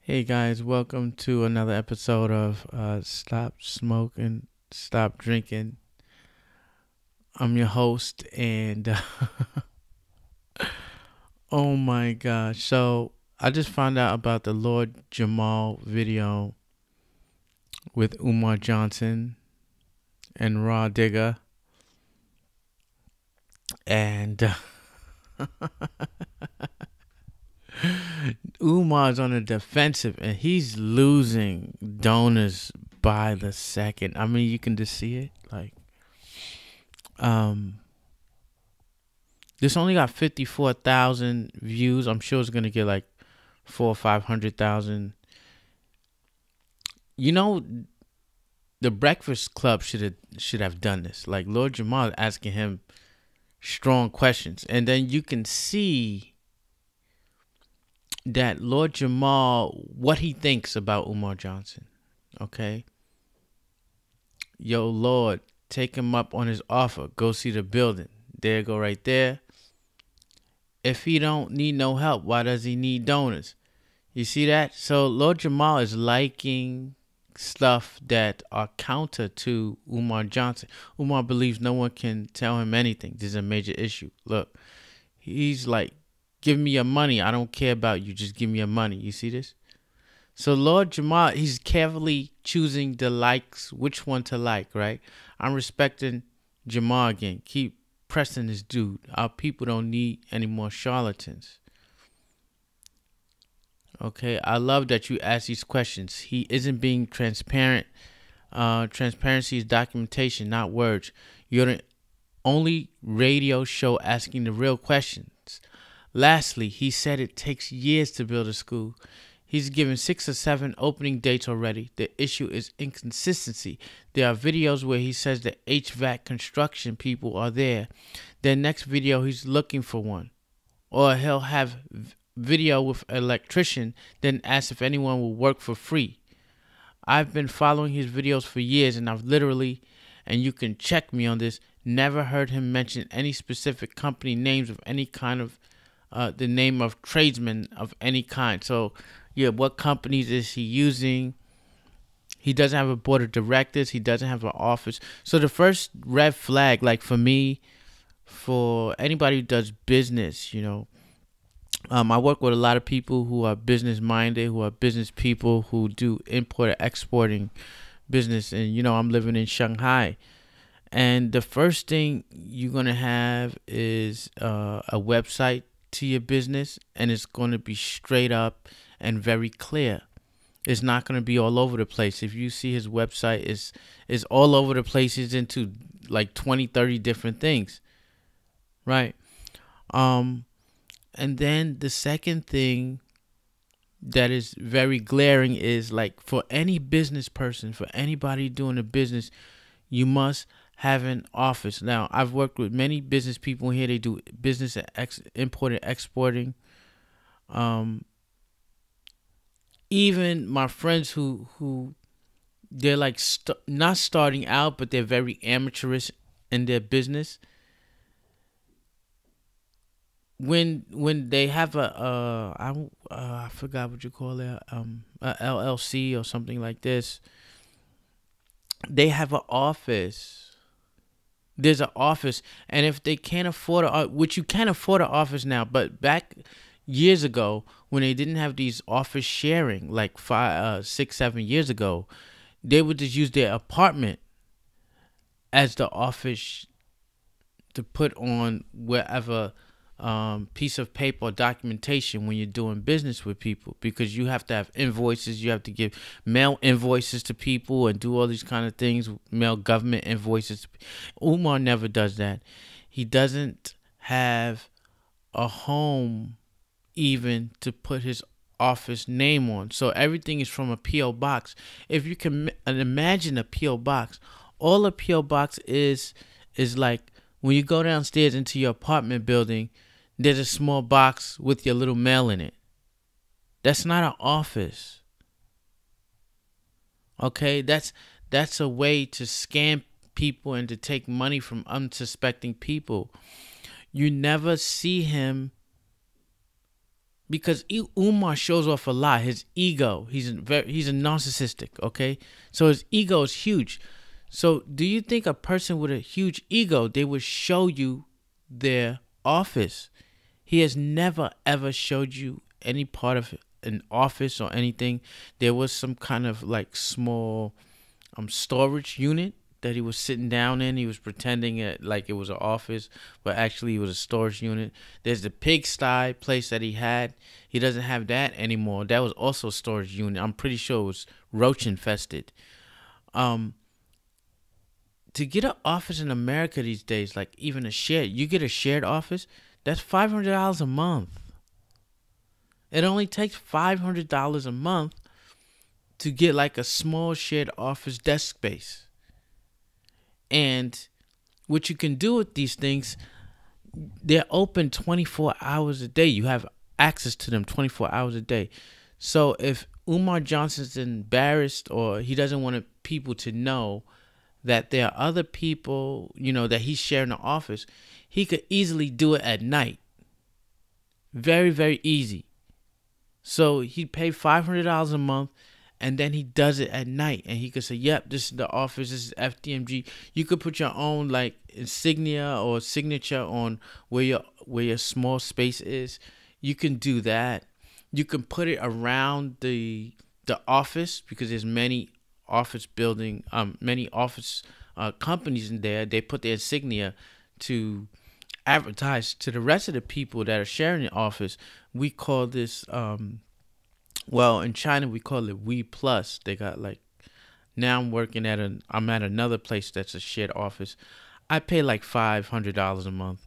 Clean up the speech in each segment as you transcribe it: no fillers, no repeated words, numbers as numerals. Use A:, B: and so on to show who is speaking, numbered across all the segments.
A: Hey guys, welcome to another episode of Stop Smoking, Stop Drinking. I'm your host, and oh my gosh. So I just found out about the Lord Jamal video with Umar Johnson and Raw Digger. And Umar's on the defensive, and he's losing donors by the second. I mean, you can just see it. Um, This only got 54,000 views. I'm sure it's gonna get like 400,000 or 500,000. You know, the Breakfast Club should have done this. Like Lord Jamal asking him strong questions, and then you can see that Lord Jamal, what he thinks about Umar Johnson. Okay, yo Lord, take him up on his offer. Go see the building. There, go right there. If he don't need no help, why does he need donors? You see that? So Lord Jamal is liking stuff that are counter to Umar Johnson. Umar believes no one can tell him anything. This is a major issue. Look, he's like, give me your money. I don't care about you. Just give me your money. You see this? So Lord Jamal, he's carefully choosing the likes, which one to like, right? I'm respecting Jamal again. Keep pressing this dude. Our people don't need any more charlatans. Okay, I love that you ask these questions. He isn't being transparent. Transparency is documentation, not words. You're the only radio show asking the real questions. Lastly, he said it takes years to build a school. He's given 6 or 7 opening dates already. The issue is inconsistency. There are videos where he says the HVAC construction people are there. Then next video, he's looking for one. Or he'll have video with an electrician, then ask if anyone will work for free. I've been following his videos for years, and I've literally, and you can check me on this, never heard him mention any specific company names of any kind of the name of tradesmen of any kind. So yeah, what companies is he using? He doesn't have a board of directors. He doesn't have an office. So the first red flag, like for me, for anybody who does business, I work with a lot of people who are business minded, who are business people who do import and exporting business. And, I'm living in Shanghai. And the first thing you're going to have is a website to your business, and it's going to be straight up and very clear. It's not going to be all over the place. If you see his website, is all over the place. It's into like 20, 30 different things. Right. And then the second thing that is very glaring is like for any business person, for anybody doing a business, you must have an office. Now, I've worked with many business people here. They do business at importing, exporting. Even my friends who they're like not starting out, but they're very amateurish in their business. When they have I forgot what you call it, a LLC or something like this, they have an office. There's an office, and if they can't afford which you can't afford an office now, but back years ago when they didn't have these office sharing, like 5, 6, 7 years ago, they would just use their apartment as the office to put on wherever piece of paper or documentation when you're doing business with people, because you have to have invoices, you have to mail invoices to people and do all these kind of things, mail government invoices. Umar never does that. He doesn't have a home even to put his office name on, so everything is from a P.O. box. If you can imagine a P.O. box, all a P.O. box is like when you go downstairs into your apartment building, there's a small box with your little mail in it. That's not an office. Okay, that's a way to scam people and to take money from unsuspecting people. You never see him because Umar shows off a lot. His ego. He's a narcissistic. Okay, so his ego is huge. So do you think a person with a huge ego, they would show you their office? He has never ever showed you any part of an office or anything. There was some kind of like small storage unit that he was sitting down in. He was pretending like it was an office, but actually it was a storage unit. There's the pigsty place that he had. He doesn't have that anymore. That was also a storage unit. I'm pretty sure it was roach infested. To get an office in America these days, like even you get a shared office, that's $500 a month. It only takes $500 a month to get like a small shared office desk space. And what you can do with these things, they're open 24 hours a day. You have access to them 24 hours a day. So if Umar Johnson's embarrassed or he doesn't want people to know that there are other people, that he's sharing the office, he could easily do it at night. Very, very easy. So he'd pay $500 a month, and then he does it at night, and he could say, "Yep, this is the office. This is FDMG." You could put your own like insignia or signature on where your small space is. You can do that. You can put it around the office, because there's many office companies in there. They put their insignia to advertise to the rest of the people that are sharing the office. We call this in China we call it We Plus. They got like, now I'm at another place that's a shared office. I pay like $500 a month.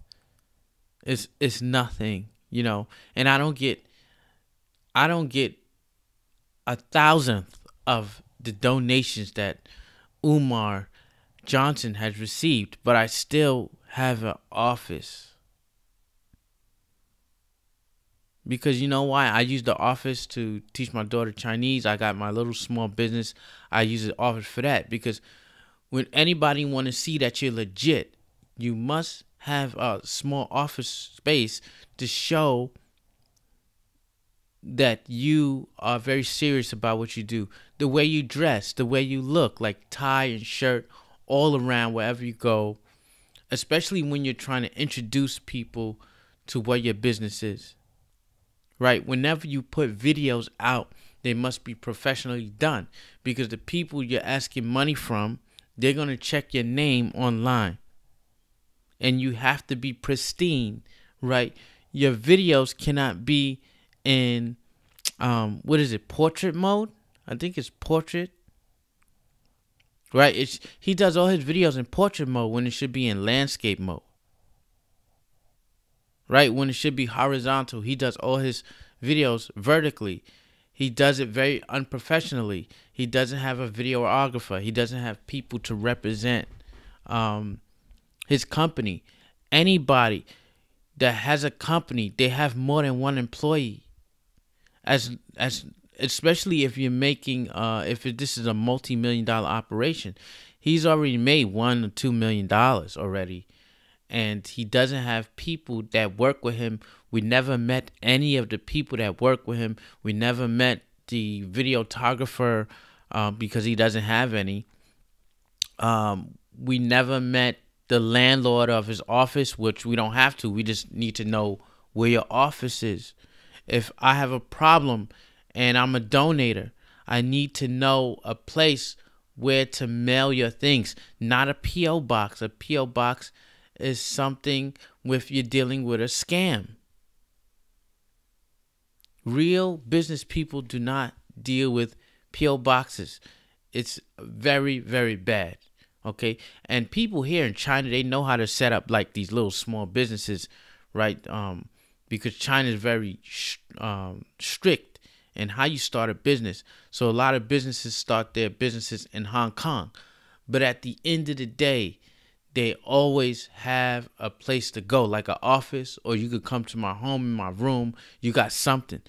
A: It's nothing, and I don't get a thousandth of the donations that Umar Johnson has received, but I still have an office. Because you know why? I use the office to teach my daughter Chinese. I got my little small business. I use the office for that. Because when anybody want to see that you're legit, you must have a small office space to show that you are very serious about what you do. The way you dress, the way you look, like tie and shirt all around wherever you go, especially when you're trying to introduce people to what your business is. Right? Whenever you put videos out, they must be professionally done, because the people you're asking money from, they're going to check your name online. And you have to be pristine, right? Your videos cannot be in portrait mode. I think it's portrait, right? He does all his videos in portrait mode when it should be in landscape mode, right? When it should be horizontal. He does all his videos vertically. He does it very unprofessionally. He doesn't have a videographer. He doesn't have people to represent his company. Anybody that has a company, they have more than one employee. Especially if you're making this is a multi-million-dollar operation. He's already made $1 or $2 million already, and he doesn't have people that work with him. We never met any of the people that work with him. We never met the videographer because he doesn't have any. We never met the landlord of his office, which we don't have to. We just need to know where your office is. If I have a problem and I'm a donator, I need to know a place where to mail your things, not a P.O. box. A P.O. box is something if you're dealing with a scam. Real business people do not deal with P.O. boxes. It's very, very bad. Okay, and people here in China, they know how to set up like these little small businesses, right? Because China is very strict in how you start a business. So a lot of businesses start their businesses in Hong Kong, but at the end of the day, they always have a place to go, like an office, or you could come to my home, in my room. You got something.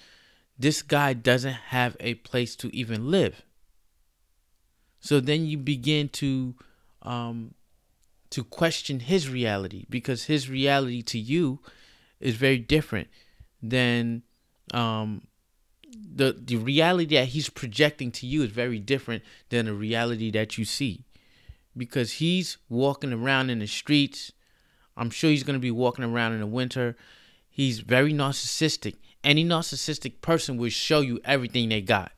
A: This guy doesn't have a place to even live. So then you begin to question his reality, because his reality to you is very different than um, the reality that he's projecting to you is very different than the reality that you see, because he's walking around in the streets. I'm sure he's going to be walking around in the winter. He's very narcissistic. Any narcissistic person will show you everything they got.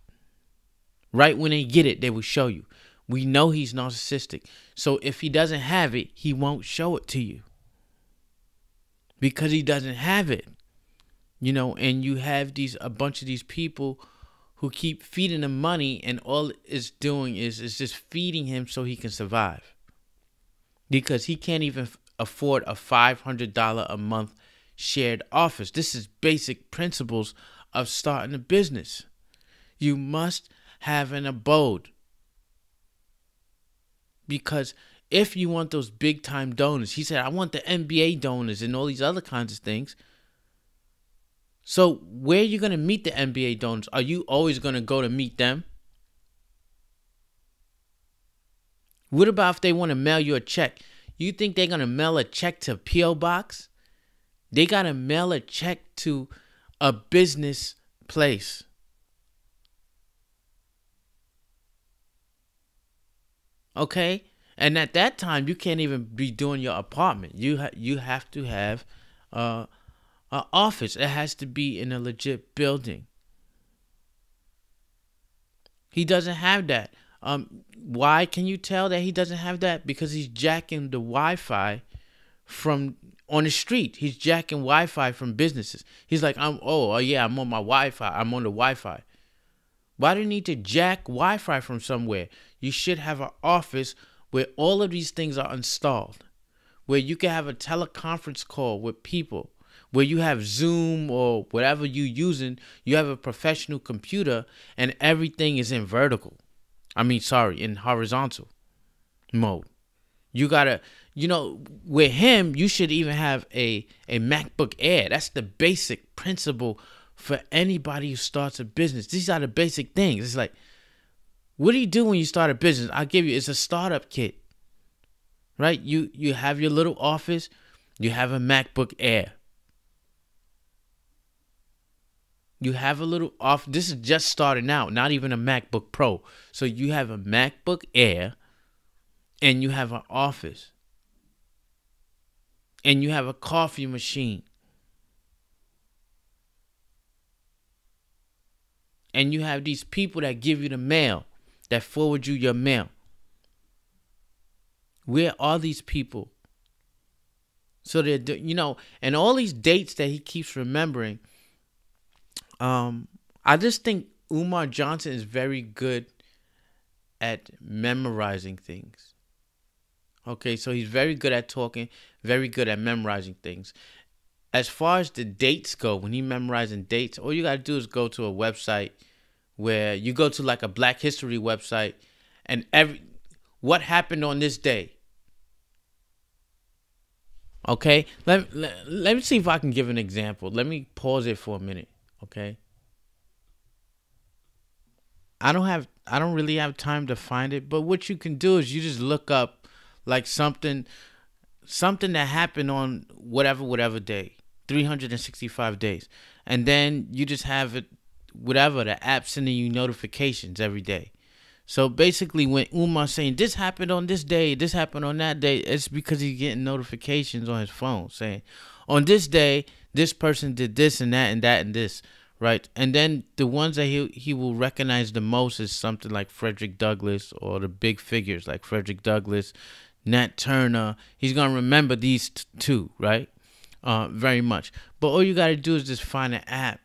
A: Right when they get it, they will show you. We know he's narcissistic. So if he doesn't have it, he won't show it to you, because he doesn't have it. And you have a bunch of these people who keep feeding him money, and all it's doing is just feeding him so he can survive. Because he can't even afford a $500 a month shared office. This is basic principles of starting a business. You must have an abode. Because if you want those big time donors, he said, I want the NBA donors and all these other kinds of things. So where are you going to meet the NBA donors? Are you always going to go to meet them? What about if they want to mail you a check? You think they're going to mail a check to a P.O. box? They got to mail a check to a business place. Okay? And at that time, you can't even be doing your apartment. You have to have an office. It has to be in a legit building. He doesn't have that. Why can you tell that he doesn't have that? Because he's jacking the Wi-Fi from on the street. He's jacking Wi-Fi from businesses. He's like, I'm on my Wi-Fi. I'm on the Wi-Fi. Why do you need to jack Wi-Fi from somewhere? You should have an office where all of these things are installed, where you can have a teleconference call with people, where you have Zoom or whatever you're using. You have a professional computer and everything is in in horizontal mode. You gotta, with him, you should even have a MacBook Air. That's the basic principle for anybody who starts a business. These are the basic things. It's like, what do you do when you start a business? I'll give you, it's a startup kit, right? You have your little office. You have a MacBook Air. You have a little off. This is just starting out, not even a MacBook Pro. So you have a MacBook Air and you have an office and you have a coffee machine and you have these people that give you the mail, that forward you your mail. Where are these people? So they're, and all these dates that he keeps remembering. I just think Umar Johnson is very good at memorizing things. Okay, so he's very good at talking, very good at memorizing things. As far as the dates go, when he's memorizing dates, all you got to do is go to a website where you go to like a Black History website and what happened on this day. Okay, let me see if I can give an example. Let me pause it for a minute. Okay. I don't really have time to find it, but what you can do is you just look up like something that happened on whatever day, 365 days. And then you just have it, the app sending you notifications every day. So basically when Umar's saying this happened on this day, this happened on that day, it's because he's getting notifications on his phone saying on this day, this person did this and that and that and this. Right. And then the ones that he will recognize the most is something like Frederick Douglass, or the big figures like Frederick Douglass, Nat Turner. He's going to remember these two. Right. Very much. But all you got to do is just find an app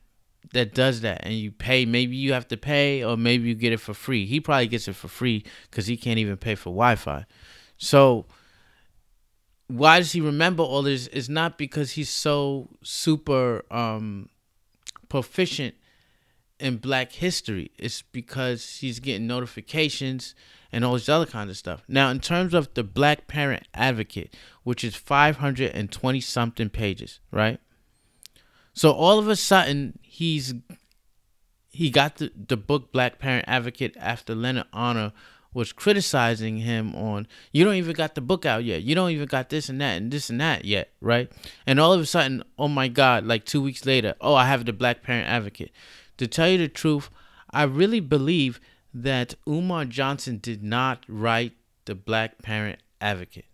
A: that does that, and you pay. Maybe you have to pay, or maybe you get it for free. He probably gets it for free because he can't even pay for Wi-Fi. So why does he remember all this? It's not because he's so super proficient in Black history. It's because he's getting notifications and all this other kind of stuff. Now, in terms of the Black Parent Advocate, which is 520 something pages, right? So all of a sudden, he got the book Black Parent Advocate after Leonard Honor was criticizing him on, you don't even got the book out yet. You don't even got this and that and this and that yet, right? And all of a sudden, oh my God, like 2 weeks later, oh, I have the Black Parent Advocate. To tell you the truth, I really believe that Umar Johnson did not write the Black Parent Advocate.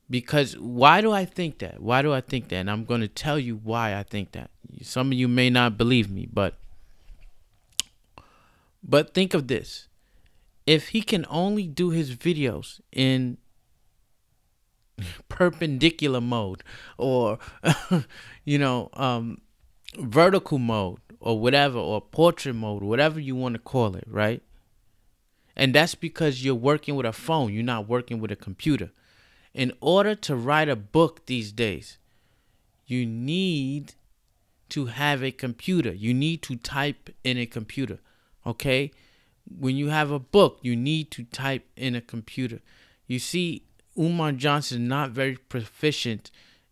A: Because why do I think that? Why do I think that? And I'm going to tell you why I think that. Some of you may not believe me, but think of this. If he can only do his videos in perpendicular mode or, vertical mode or whatever, or portrait mode, whatever you want to call it, right? And that's because you're working with a phone. You're not working with a computer. In order to write a book these days, you need to have a computer. You need to type in a computer, okay? When you have a book, you need to type in a computer. You see, Umar Johnson is not very proficient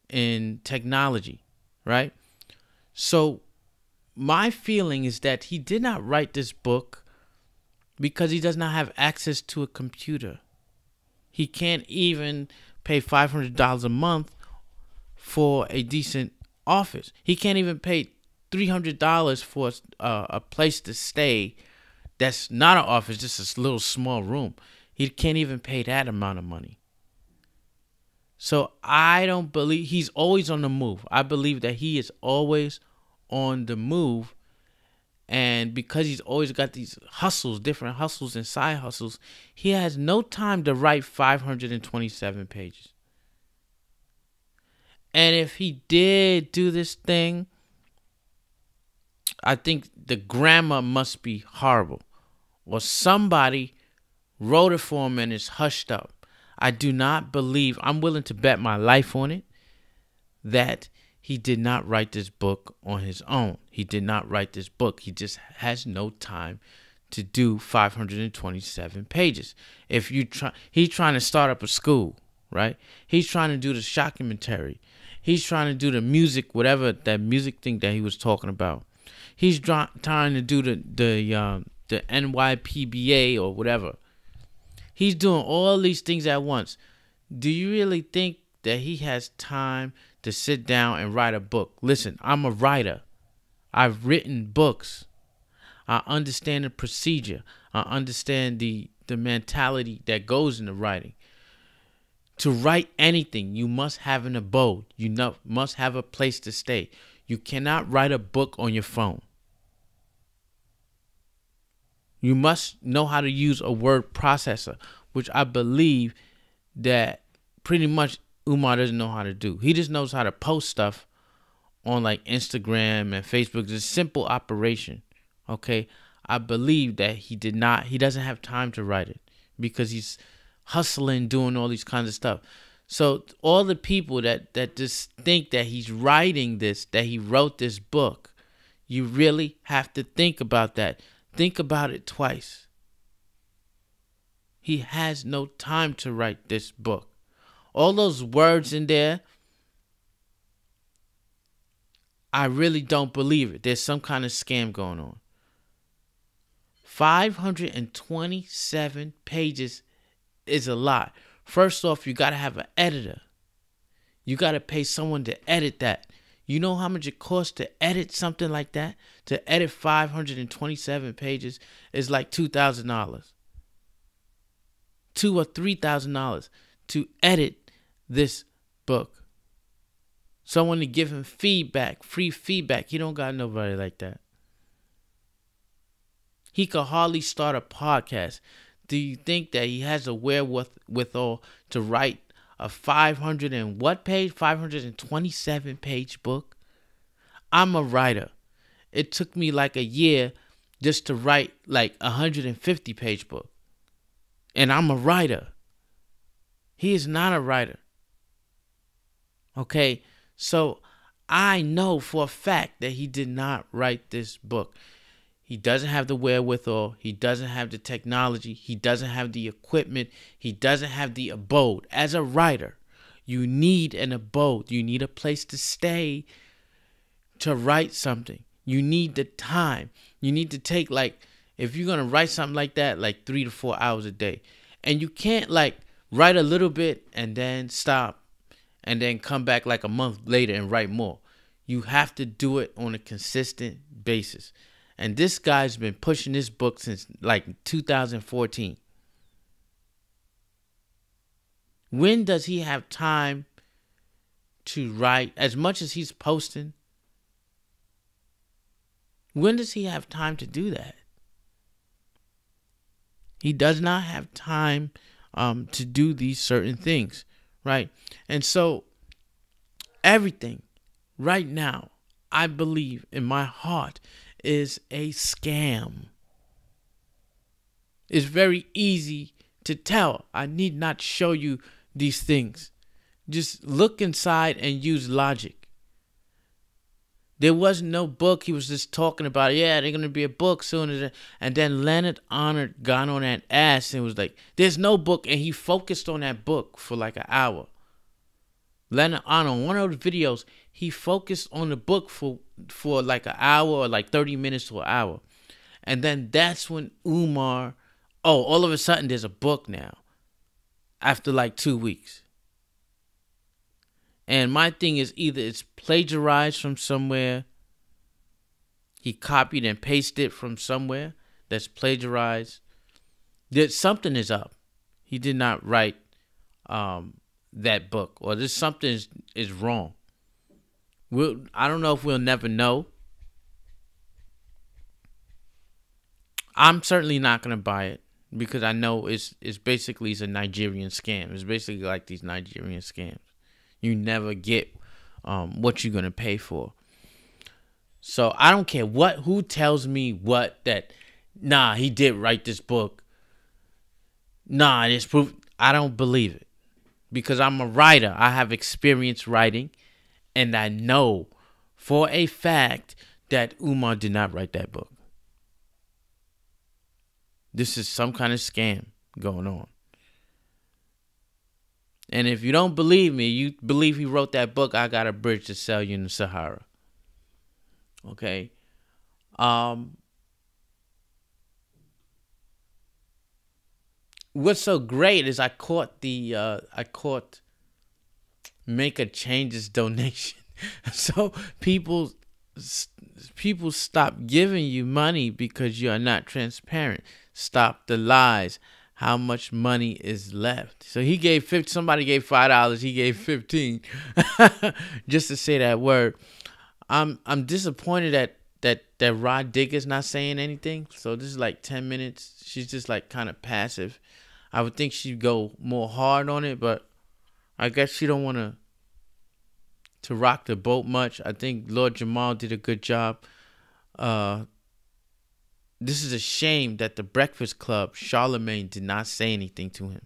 A: in technology, right? So my feeling is that he did not write this book because he does not have access to a computer. He can't even pay $500 a month for a decent office. He can't even pay $300 for a place to stay that's not an office, just a little small room. He can't even pay that amount of money. So I don't believe he's always on the move. I believe that he is always on the move. And because he's always got these hustles, different hustles and side hustles, he has no time to write 527 pages. And if he did do this thing, I think the grammar must be horrible. Or somebody wrote it for him and it's hushed up. I do not believe, I'm willing to bet my life on it, that he did not write this book on his own. He did not write this book. He just has no time to do 527 pages. If you try, he's trying to start up a school, right? He's trying to do the shockumentary. He's trying to do the music, whatever that music thing that he was talking about. He's trying to do the NYPBA or whatever. He's doing all these things at once. Do you really think that he has time to sit down and write a book? Listen, I'm a writer. I've written books. I understand the procedure. I understand the mentality that goes into writing. To write anything, you must have an abode. You must have a place to stay. You cannot write a book on your phone. You must know how to use a word processor, which I believe that pretty much Umar doesn't know how to do. He just knows how to post stuff on like Instagram and Facebook. It's a simple operation. Okay. I believe that he doesn't have time to write it because he's hustling, doing all these kinds of stuff. So all the people that just think that he's writing this, that he wrote this book, you really have to think about that. Think about it twice. He has no time to write this book. All those words in there, I really don't believe it. There's some kind of scam going on. 527 pages is a lot. First off, you got to have an editor. You got to pay someone to edit that. You know how much it costs to edit something like that? To edit 527 pages is like $2,000. $2,000 or $3,000 to edit this book. Someone to give him feedback, free feedback. He don't got nobody like that. He could hardly start a podcast. Do you think that he has a wherewithal to write a 527 page book? I'm a writer. It took me like a year just to write like a 150 page book. And I'm a writer. He is not a writer. Okay, so I know for a fact that he did not write this book. He doesn't have the wherewithal. He doesn't have the technology. He doesn't have the equipment. He doesn't have the abode. As a writer, you need an abode. You need a place to stay to write something. You need the time. You need to take, like, If you're gonna write something like that, like 3 to 4 hours a day, and you can't like write a little bit and then stop and then come back like a month later and write more. You have to do it on a consistent basis. And this guy's been pushing this book since like 2014. When does he have time to write as much as he's posting? When does he have time to do that? He does not have time to do these certain things, right? And so everything right now, I believe in my heart, is a scam. It's very easy to tell. I need not show you these things. Just look inside and use logic. There was no book. He was just talking about, yeah, they're going to be a book soon. And then Leonard Arnold got on that ass and was like, there's no book. And he focused on that book for like an hour. Leonard Arnold, one of the videos, he focused on the book for like an hour or like 30 minutes to an hour. And then that's when Umar, all of a sudden there's a book now after like 2 weeks. And my thing is either it's plagiarized from somewhere, he copied and pasted it from somewhere that's plagiarized. That something is up. He did not write that book, or there's something is wrong. I don't know if we'll never know. I'm certainly not gonna buy it because I know it's basically a Nigerian scam. It's basically like these Nigerian scams. You never get what you're gonna pay for. So I don't care who tells me that he did write this book. It's proof. I don't believe it because I'm a writer. I have experience writing, and I know for a fact that Umar did not write that book. This is some kind of scam going on. And if you don't believe me, you believe he wrote that book, I got a bridge to sell you in the Sahara. Okay. What's so great is I caught make a changes donation. So people stop giving you money because you are not transparent. Stop the lies. How much money is left? So he gave somebody gave $5. He gave 15, just to say that word. I'm disappointed that Rod Digger's not saying anything. So this is like 10 minutes. She's just like kind of passive. I would think she'd go more hard on it, but I guess she don't want to rock the boat much. I think Lord Jamel did a good job. This is a shame that the Breakfast Club, Charlemagne, did not say anything to him.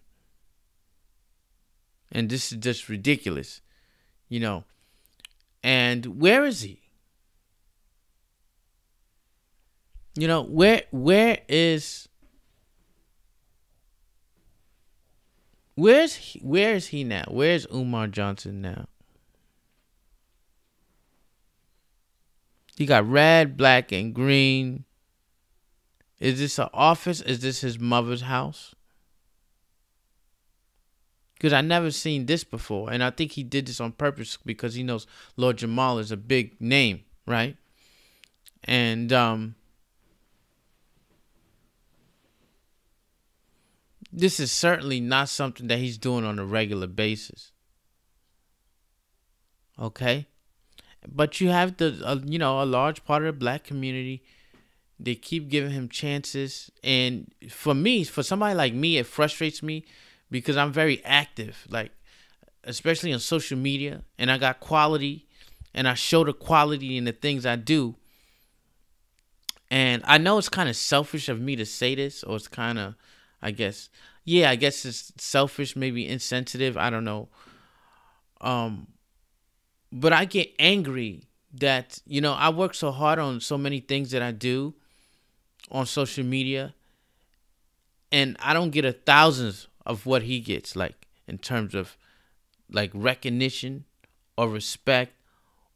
A: And this is just ridiculous, And where is he? Where is he now? Where's Umar Johnson now? He got red, black, and green. Is this an office? Is this his mother's house? Because I never seen this before. And I think he did this on purpose because he knows Lord Jamel is a big name, right? And this is certainly not something that he's doing on a regular basis. Okay? But you have a large part of the black community. They keep giving him chances. And for somebody like me, it frustrates me because I'm very active, like especially on social media, and I got quality and I show the quality in the things I do. And I know it's kind of selfish of me to say this, or it's kind of, I guess it's selfish, maybe insensitive. I don't know. But I get angry that, I work so hard on so many things that I do on social media, and I don't get a thousandth of what he gets, like in terms of like recognition or respect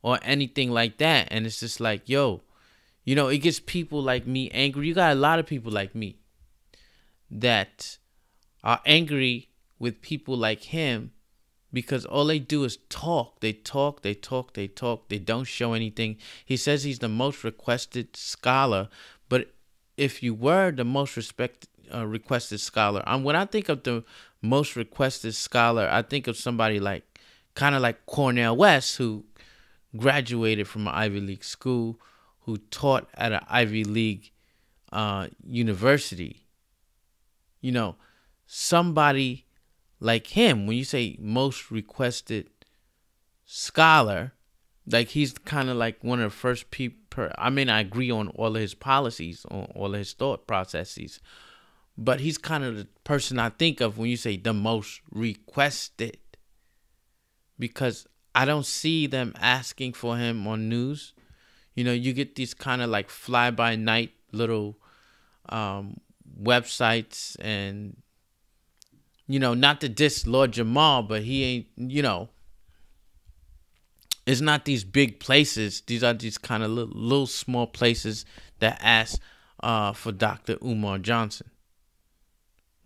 A: or anything like that. And it's just like, yo, It gets people like me angry. You got a lot of people like me that are angry with people like him because all they do is talk. They talk, they talk, they talk. They don't show anything. He says he's the most requested scholar, but if you were the most requested scholar, when I think of the most requested scholar, I think of somebody kind of like Cornel West, who graduated from an Ivy League school, who taught at an Ivy League university. Somebody like him, when you say most requested scholar, like he's kind of like one of the first people. I mean, I agree on all of his policies, on all of his thought processes, but he's kind of the person I think of when you say the most requested, because I don't see them asking for him on news. You get these kind of like fly-by-night little websites, and not to diss Lord Jamel, but he ain't, it's not these big places. These are these kind of little small places that ask for Dr. Umar Johnson,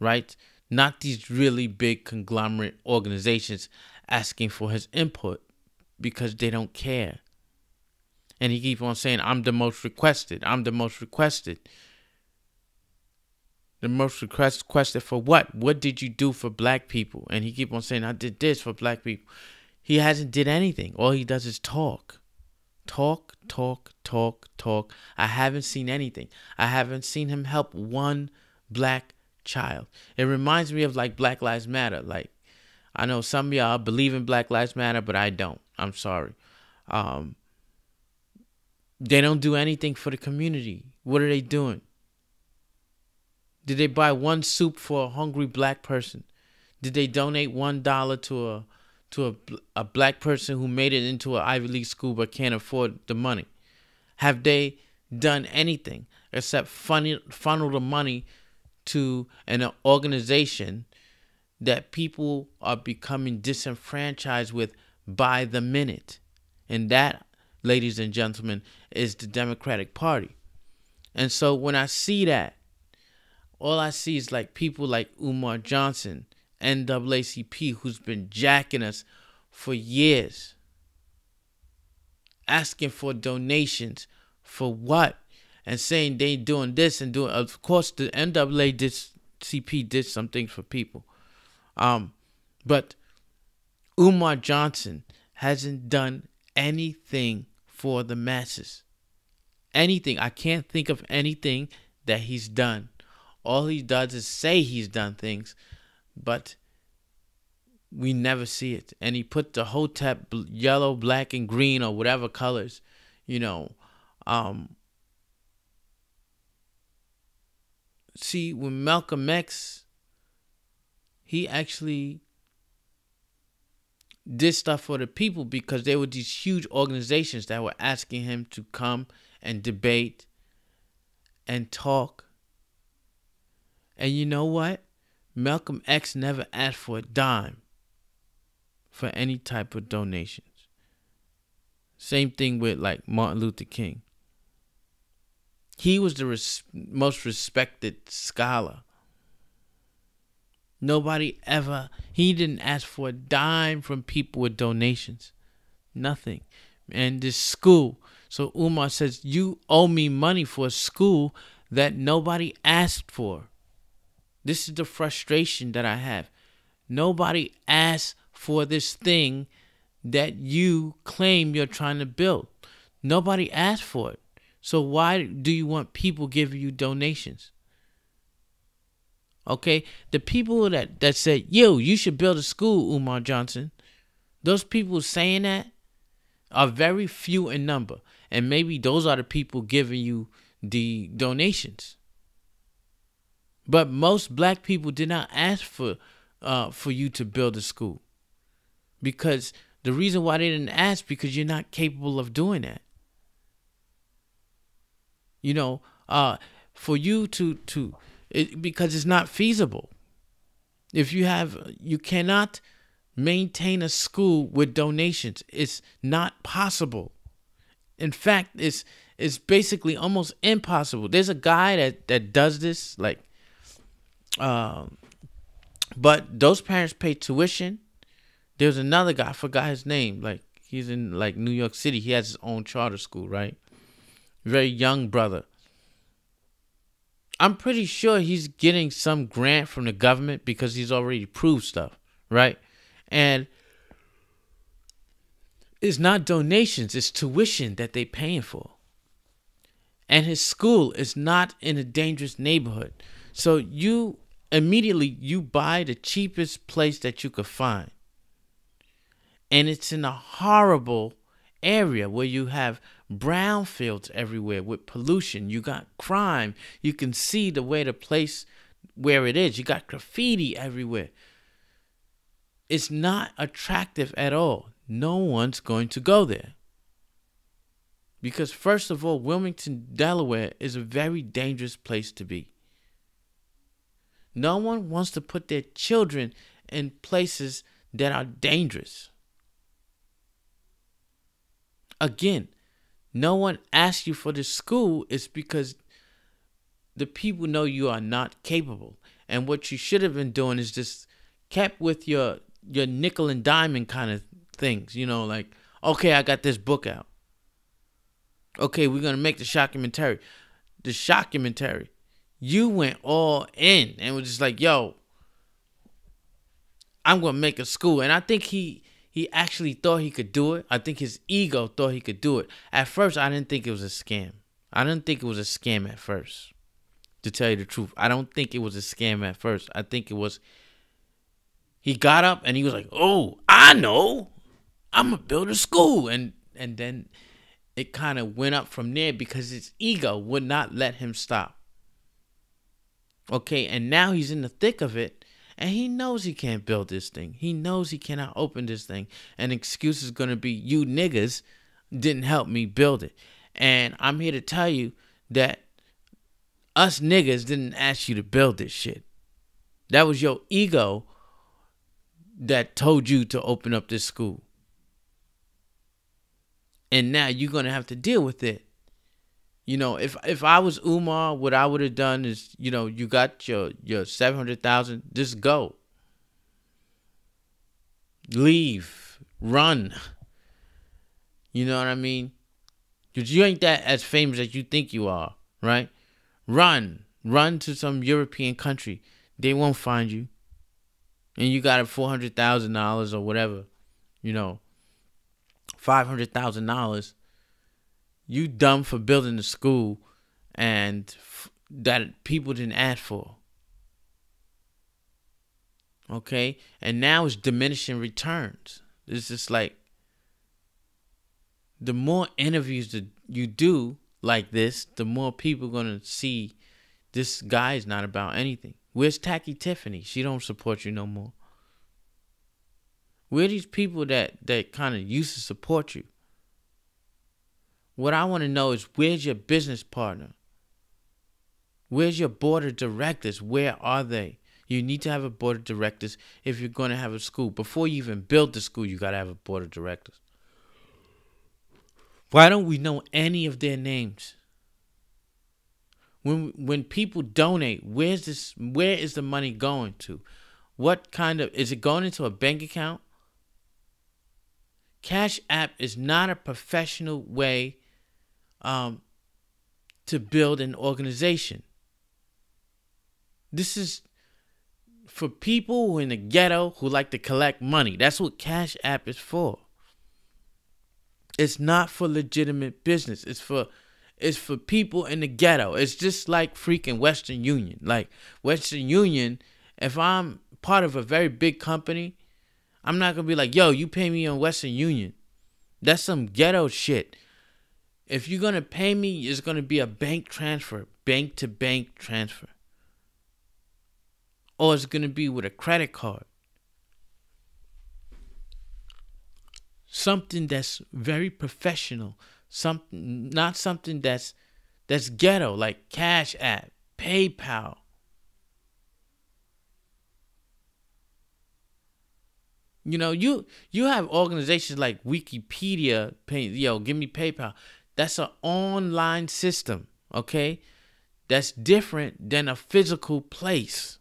A: right? Not these really big conglomerate organizations asking for his input because they don't care. And he keeps on saying, I'm the most requested. I'm the most requested. The most requested for what? What did you do for black people? And he keeps on saying, I did this for black people. He hasn't did anything. All he does is talk. Talk, talk, talk, talk. I haven't seen anything. I haven't seen him help one black child. It reminds me of like Black Lives Matter. Like, I know some of y'all believe in Black Lives Matter, but I don't. I'm sorry. They don't do anything for the community. What are they doing? Did they buy one soup for a hungry black person? Did they donate $1 to a black person who made it into an Ivy League school but can't afford the money? Have they done anything except funnel the money to an organization that people are becoming disenfranchised with by the minute? And that, ladies and gentlemen, is the Democratic Party. And so when I see that, all I see is like people like Umar Johnson, NAACP, who's been jacking us for years, asking for donations for what? And saying they doing this and doing. Of course, the NAACP did some things for people, but Umar Johnson hasn't done anything for the masses. Anything. I can't think of anything that he's done. All he does is say he's done things, but we never see it. And he put the Hotep yellow, black, and green, or whatever colors, See, when Malcolm X, he actually did stuff for the people because there were these huge organizations that were asking him to come and debate and talk. And you know what? Malcolm X never asked for a dime for any type of donations. Same thing with like Martin Luther King. He was the most respected scholar. He didn't ask for a dime from people with donations. Nothing. And this school. So Umar says, you owe me money for a school that nobody asked for. This is the frustration that I have. Nobody asked for this thing that you claim you're trying to build. Nobody asked for it. So why do you want people giving you donations? Okay, the people that said, yo, you should build a school, Umar Johnson, those people saying that are very few in number. And maybe those are the people giving you the donations. But most black people did not ask for you to build a school. Because the reason why they didn't ask, because you're not capable of doing that. For you because it's not feasible. You cannot maintain a school with donations. It's not possible. In fact, it's it's basically almost impossible. There's a guy that does this, like, but those parents pay tuition. There's another guy, I forgot his name. Like, he's in like New York City. He has his own charter school, right? Very young brother. I'm pretty sure he's getting some grant from the government because he's already proved stuff, right? And it's not donations, it's tuition that they paying for. And his school is not in a dangerous neighborhood. So you buy the cheapest place that you could find. And it's in a horrible area where you have brownfields everywhere with pollution. You got crime. You can see the way the place where it is. You got graffiti everywhere. It's not attractive at all. No one's going to go there. Because first of all, Wilmington, Delaware is a very dangerous place to be. No one wants to put their children in places that are dangerous. Again, no one asks you for this school. It's because the people know you are not capable. And what you should have been doing is just kept with your nickel and diamond kind of things. You know, like, okay, I got this book out. Okay, we're going to make the shockumentary. The shockumentary. You went all in and was just like, yo, I'm going to make a school. And I think he actually thought he could do it. I think his ego thought he could do it. At first, I didn't think it was a scam. I didn't think it was a scam at first. To tell you the truth, I don't think it was a scam at first. I think it was, he got up and he was like, oh, I know. I'm going to build a school. And then it kind of went up from there because his ego would not let him stop. Okay, and now he's in the thick of it. And he knows he can't build this thing. He knows he cannot open this thing. And the excuse is going to be, you niggas didn't help me build it. And I'm here to tell you that us niggas didn't ask you to build this shit. That was your ego that told you to open up this school. And now you're going to have to deal with it. You know, if I was Umar, what I would have done is, you know, you got your $700,000, just go. Leave. Run. You know what I mean? Because you ain't that as famous as you think you are, right? Run. Run to some European country. They won't find you. And you got $400,000 or whatever, you know, $500,000. You dumb for building a school and that people didn't ask for. Okay? And now it's diminishing returns. It's just like, the more interviews that you do like this, the more people are going to see this guy is not about anything. Where's Tacky Tiffany? She don't support you no more. Where are these people that kind of used to support you? What I want to know is, where's your business partner? Where's your board of directors? Where are they? You need to have a board of directors if you're going to have a school. Before you even build the school, you got to have a board of directors. Why don't we know any of their names? When people donate, where is the money going to? What kind of, is it going into a bank account? Cash App is not a professional way to build an organization. This is for people who are in the ghetto who like to collect money. That's what Cash App is for. It's not for legitimate business. It's for people in the ghetto. It's just like freaking Western Union. Like Western Union, if I'm part of a very big company, I'm not going to be like, yo, you pay me on Western Union. That's some ghetto shit. If you're going to pay me, it's going to be a bank transfer, bank to bank transfer. Or it's going to be with a credit card. Something that's very professional. Not something that's ghetto, like Cash App, PayPal. You know, you have organizations like Wikipedia paying, yo, give me PayPal. That's an online system, okay? That's different than a physical place.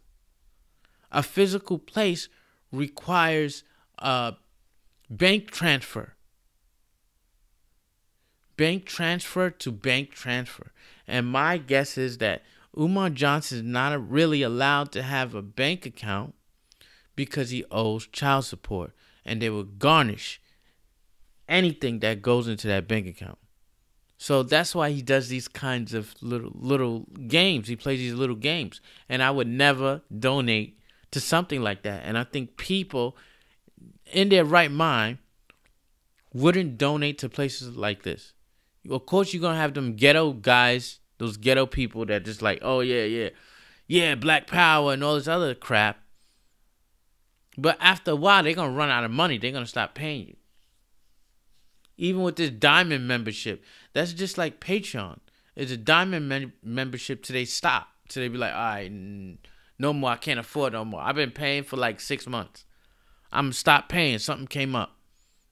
A: A physical place requires a bank transfer. Bank transfer to bank transfer. And my guess is that Umar Johnson is not really allowed to have a bank account because he owes child support. And they will garnish anything that goes into that bank account. So that's why he does these kinds of little games. He plays these little games. And I would never donate to something like that. And I think people in their right mind wouldn't donate to places like this. Of course, you're going to have them ghetto guys, those ghetto people that just like, oh, yeah, Black Power and all this other crap. But after a while, they're going to run out of money. They're going to stop paying you. Even with this diamond membership, that's just like Patreon. It's a diamond membership till they stop. Till they be like, all right, no more. I can't afford no more. I've been paying for like 6 months. I'm going to stop paying. Something came up.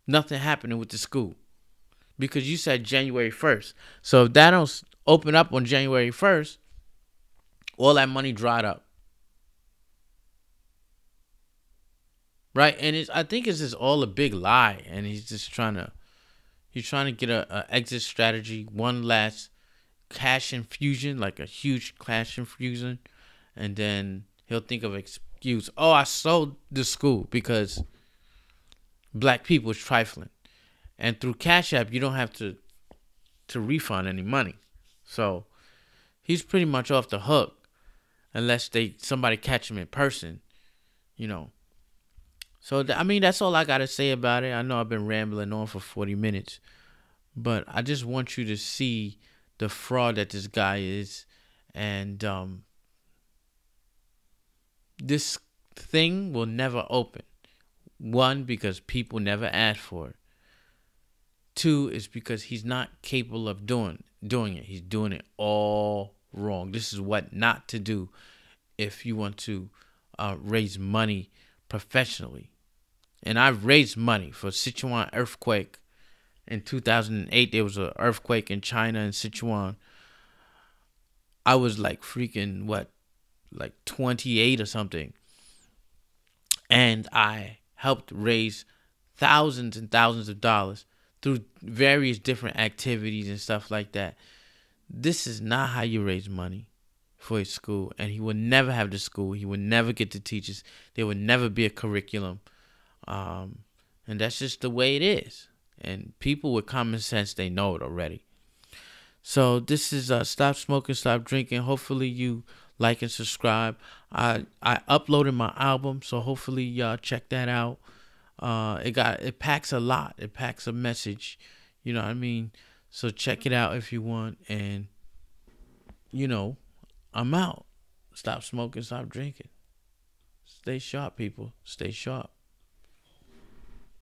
A: Nothing happening with the school. Because you said January 1st. So if that don't open up on January 1st, all that money dried up. Right? And I think it's just all a big lie. And he's just trying to get a exit strategy, one last cash infusion, like a huge cash infusion. And then he'll think of an excuse. Oh, I sold the school because black people is trifling. And through Cash App, you don't have to refund any money. So he's pretty much off the hook unless somebody catch him in person, you know. So, I mean, that's all I got to say about it. I know I've been rambling on for 40 minutes. But I just want you to see the fraud that this guy is. And this thing will never open. One, because people never asked for it. Two, is because he's not capable of doing it. He's doing it all wrong. This is what not to do if you want to raise money professionally. And I've raised money for Sichuan earthquake. In 2008, there was an earthquake in China in Sichuan. I was like freaking, like 28 or something. And I helped raise thousands and thousands of dollars through various different activities and stuff like that. This is not how you raise money for a school. And he would never have the school. He would never get the teachers. There would never be a curriculum. And that's just the way it is. And people with common sense, they know it already. So this is Stop Smoking, Stop Drinking. Hopefully you like and subscribe. I uploaded my album, so hopefully y'all check that out. It packs a lot. It packs a message. You know what I mean? So check it out if you want. And, I'm out. Stop smoking, stop drinking. Stay sharp, people. Stay sharp.